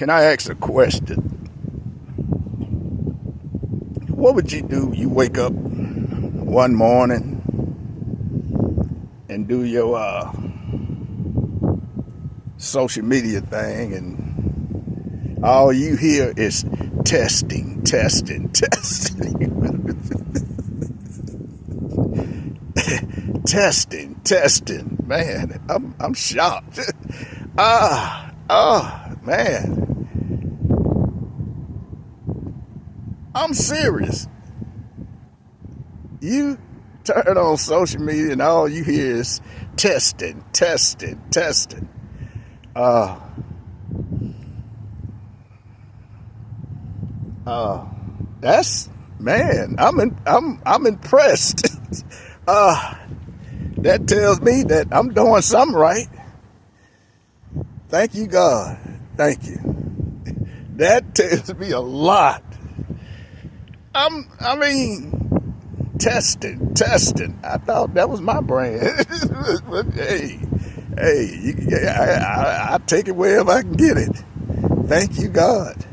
Can I ask a question? What would you do? You wake up one morning and do your social media thing, and all you hear is testing, testing, testing, testing. Man, I'm shocked. Man. I'm serious. You turn on social media and all you hear is testing, testing, testing. That's, man, I'm impressed. That tells me that I'm doing something right. Thank you, God. Thank you. That tells me a lot. Testing. I thought that was my brand. But hey, I take it wherever I can get it. Thank you, God.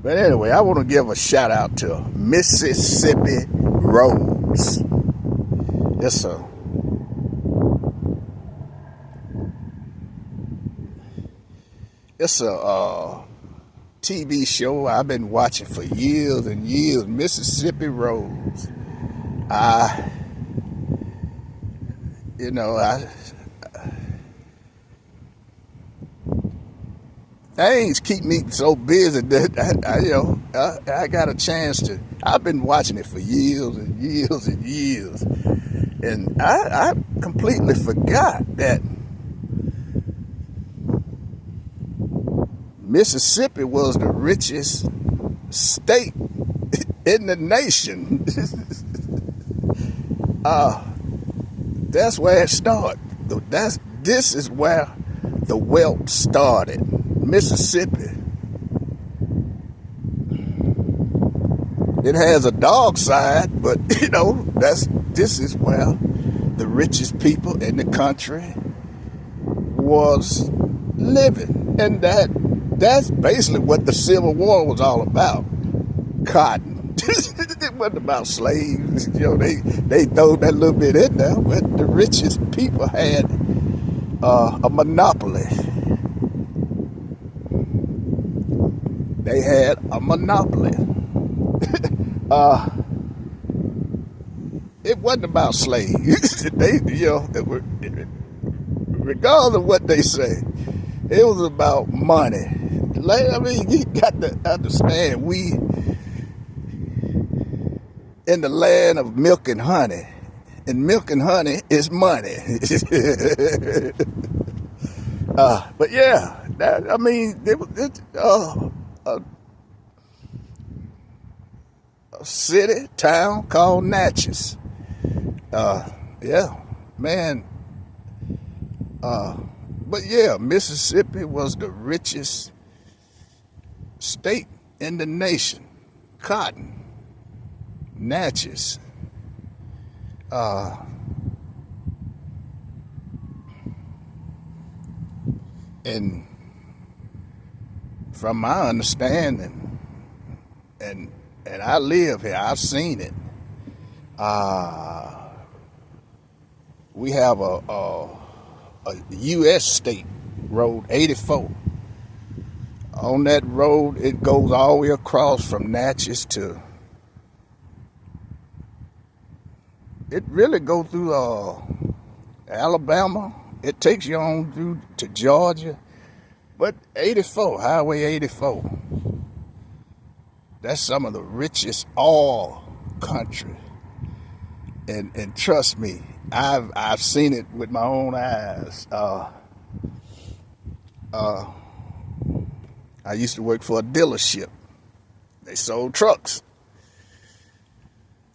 But anyway, I want to give a shout out to Mississippi Roads. Yes, sir. It's a TV show I've been watching for years and years, Mississippi Roads. Things keep me so busy that I got a chance to. I've been watching it for years and years and years, and I completely forgot that Mississippi was the richest state in the nation. That's where it started. This is where the wealth started. Mississippi. It has a dark side, but this is where the richest people in the country was living, and that's basically what the Civil War was all about. Cotton. It wasn't about slaves. They throw that little bit in there, but the richest people had a monopoly. They had a monopoly. It wasn't about slaves. Regardless of what they say, it was about money. You got to understand, we in the land of milk and honey, and milk and honey is money. But yeah, a city, town called Natchez. But yeah, Mississippi was the richest state in the nation. Cotton. Natchez. And from my understanding, and I live here, I've seen it. We have a U.S. state road 84. On that road, it goes all the way across from Natchez to. It really goes through Alabama. It takes you on through to Georgia. But 84, Highway 84, that's some of the richest oil country. And trust me, I've seen it with my own eyes. I used to work for a dealership. They sold trucks.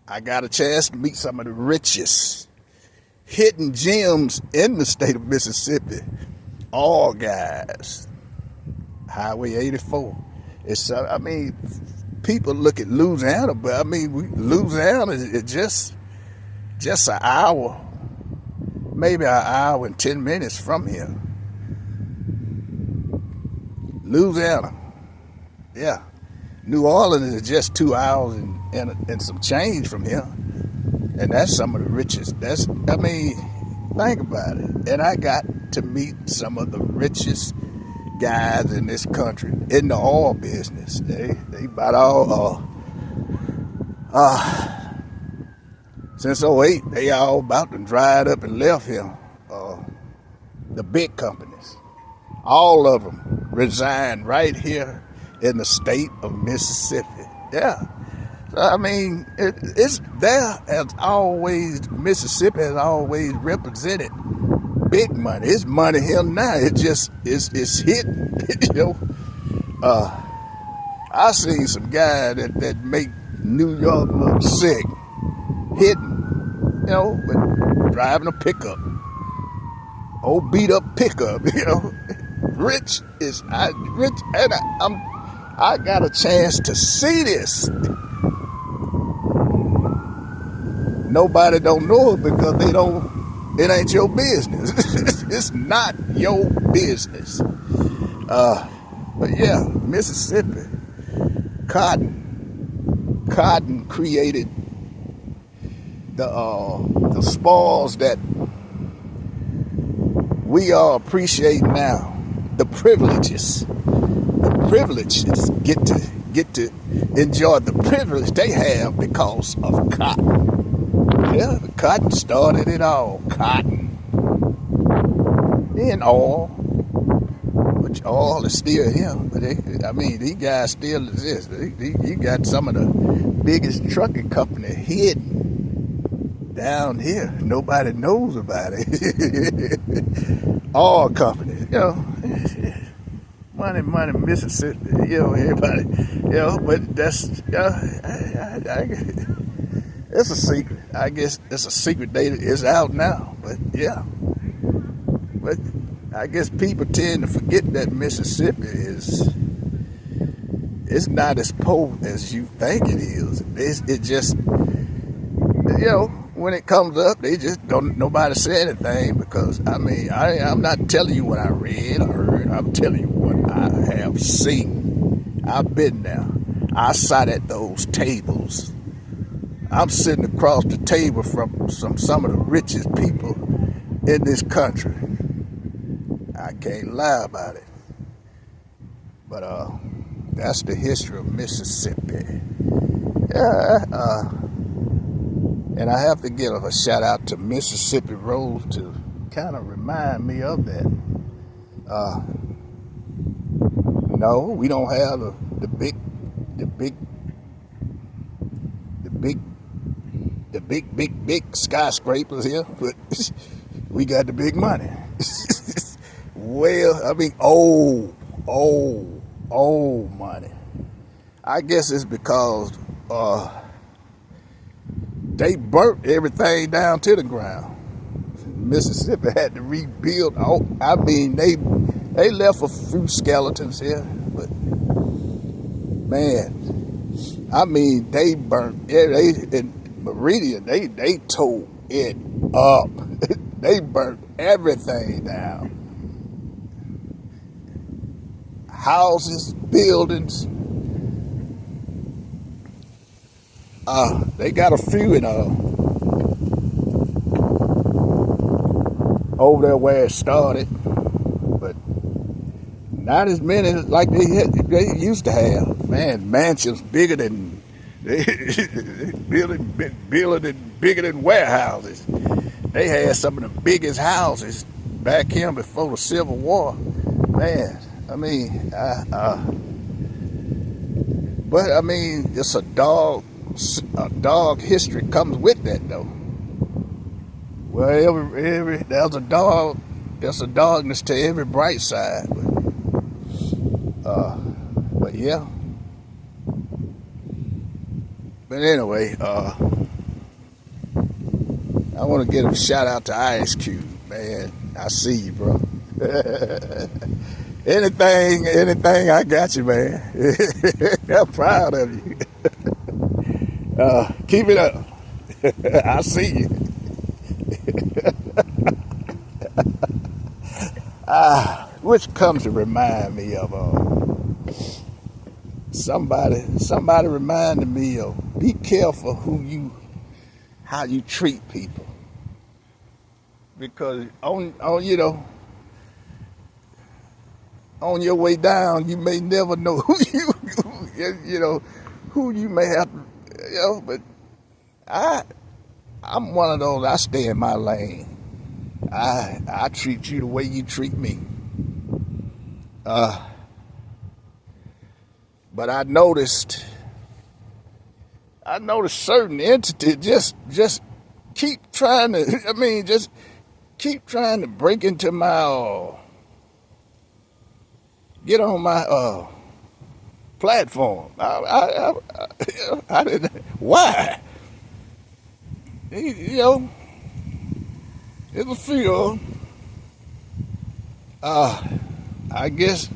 I got a chance to meet some of the richest hidden gems in the state of Mississippi. All guys. Highway 84. People look at Louisiana, but Louisiana is just an hour, maybe an hour and 10 minutes from here. Louisiana. Yeah. New Orleans is just 2 hours and some change from here. And that's some of the richest. I mean, think about it. And I got to meet some of the richest guys in this country in the oil business. They about all, since '08, they all about to dried up and left here. The big companies, all of them resigned right here in the state of Mississippi. Yeah. So, I mean, it's there as always. Mississippi has always represented big money. It's money here now. It just it's hidden. I seen some guy that make New York look sick, hidden, but driving a pickup, old beat up pickup, Rich, and I got a chance to see this. Nobody don't know it because it ain't your business. It's not your business. But yeah, Mississippi, cotton created the spoils that we all appreciate now. The privileges get to enjoy the privilege they have because of cotton. Yeah, the cotton started it all. Cotton and oil, which oil is still here. But these guys still exist. You got some of the biggest trucking company hidden down here. Nobody knows about it. Oil companies, money, Mississippi. Everybody, But that's it's a secret. I guess it's a secret data is out now. But yeah. But I guess people tend to forget that Mississippi it's not as poor as you think it is. It just, when it comes up, they just don't, nobody say anything because, I'm not telling you what I read or heard. I'm telling you what I have seen. I've been there. I sat at those tables. I'm sitting across the table from some of the richest people in this country. I can't lie about it. But that's the history of Mississippi. Yeah, and I have to give a shout out to Mississippi Road to kind of remind me of that. No, we don't have the big skyscrapers here, but we got the big money. Well, old money. I guess it's because they burnt everything down to the ground. Mississippi had to rebuild. They left a few skeletons here, but man, they burnt. In Meridian, they tore it up. They burnt everything down. Houses, buildings. They got a few in over there where it started, but not as many like they used to have. Man, mansions bigger than building bigger than warehouses. They had some of the biggest houses back here before the Civil War. Man, but it's a dog history comes with that though. Well, there's a darkness to every bright side. But yeah. But anyway, I want to give a shout out to Ice Cube, man. I see you, bro. Anything, I got you, man. I'm proud of you. Keep it up. I see you. which comes to remind me of somebody reminded me of be careful how you treat people, because on on your way down you may never know who who you may have but I'm one of those. I stay in my lane. I treat you the way you treat me. But I noticed certain entities just keep trying to. Just keep trying to break into my get on my platform. I didn't. Why? It's a few. I guess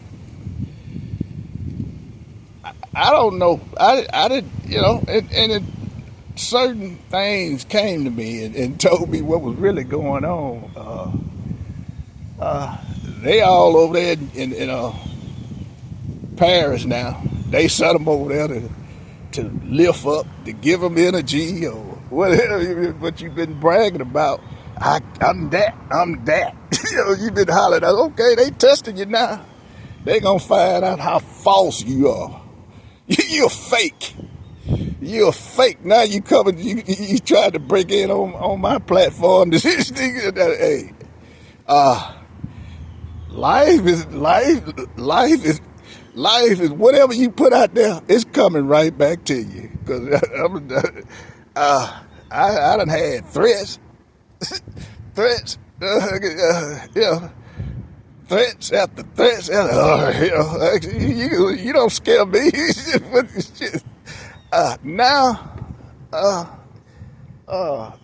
I don't know. I didn't. Certain things came to me and told me what was really going on. They all over there in Paris now. They sent them over there to lift up, to give them energy or whatever. What you've been bragging about. I'm that. You've been hollering out. Okay, they testing you now. They gonna find out how false you are. You're fake. You're fake. Now you coming. You tried to break in on my platform. Hey, life is whatever you put out there. It's coming right back to you. Because I done had threats, threats after threats. You don't scare me.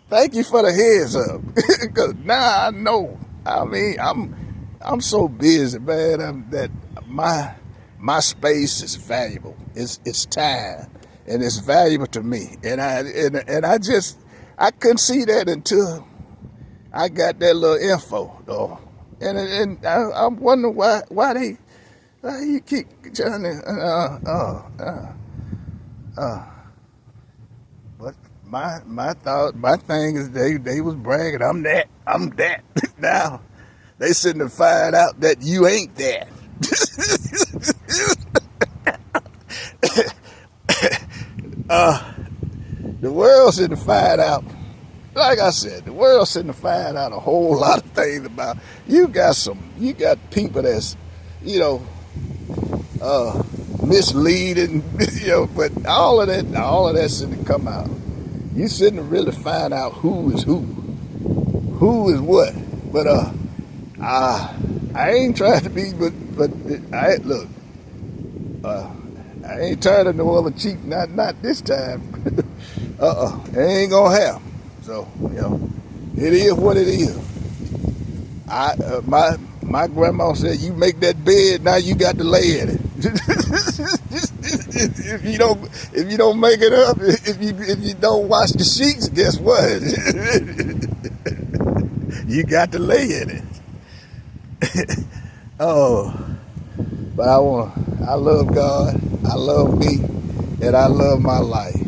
Thank you for the heads up. Because now I know. I'm so busy, man, that my space is valuable. It's time, and it's valuable to me. And I couldn't see that until I got that little info, though. And I'm wondering why you keep trying to but my thing is they was bragging, I'm that. Now they sitting to find out that you ain't that. The world's sitting to find out. Like I said, the world's sitting to find out a whole lot of things about you. Got people that's misleading, but all of that's sitting to come out. You sitting to really find out who is who is what. But I ain't trying to be, but I look. I ain't turning no other cheek, not this time. It ain't gonna happen. So it is what it is. My grandma said, "You make that bed, now you got to lay in it." if you don't make it up, if you don't wash the sheets, guess what? You got to lay in it. But I love God, I love me, and I love my life.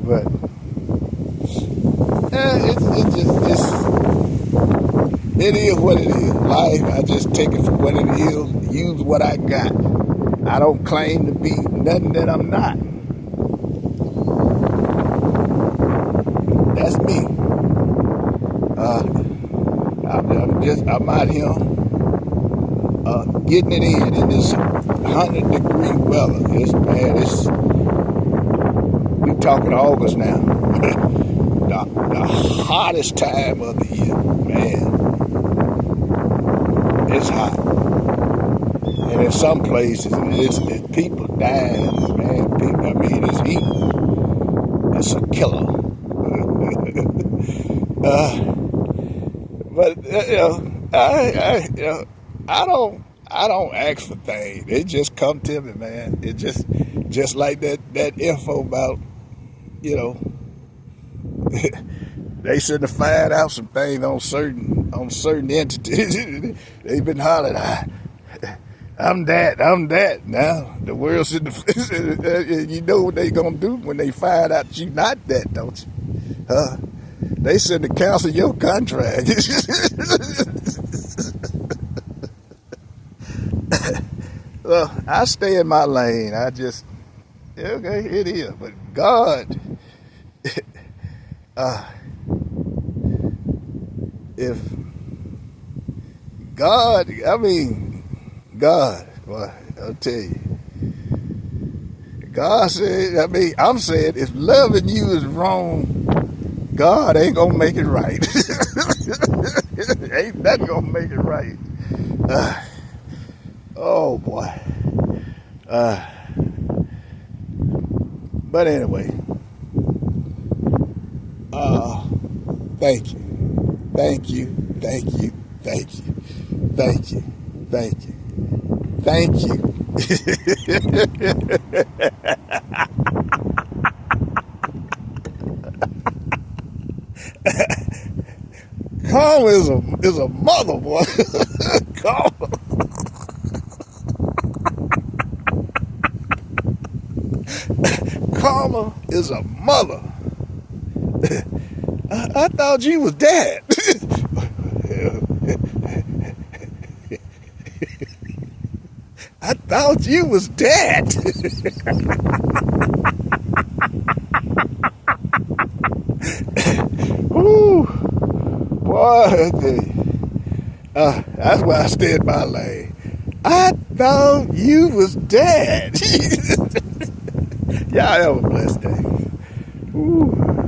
But it is what it is. Life, I just take it for what it is. Use what I got. I don't claim to be nothing that I'm not. That's me. I'm out here getting it in this 100-degree weather. It's bad. We talking August now. the hottest time of the year, man. It's hot. And in some places, it's people dying, man. It's heat. It's a killer. I don't ask for things. It just come to me, man. It just like that info about, they should have find out some things on certain on certain entities. They've been hollering, I'm that. Now the world's in the you know what they gonna do when they find out you not that, don't you? They send to cancel your contract. Well, I stay in my lane. Okay, it is. But God, if God, God, well, I'll tell you. God said, I'm saying, if loving you is wrong, God ain't gonna make it right. Ain't nothing gonna make it right. Oh boy. But anyway, thank you. Thank you. Karma is a mother, boy. Karma. Karma is a mother. I thought you was dad. I thought you was dad. Ooh, boy, that's why I stay in my lane. I thought you was dad. Y'all have a blessed day. Ooh.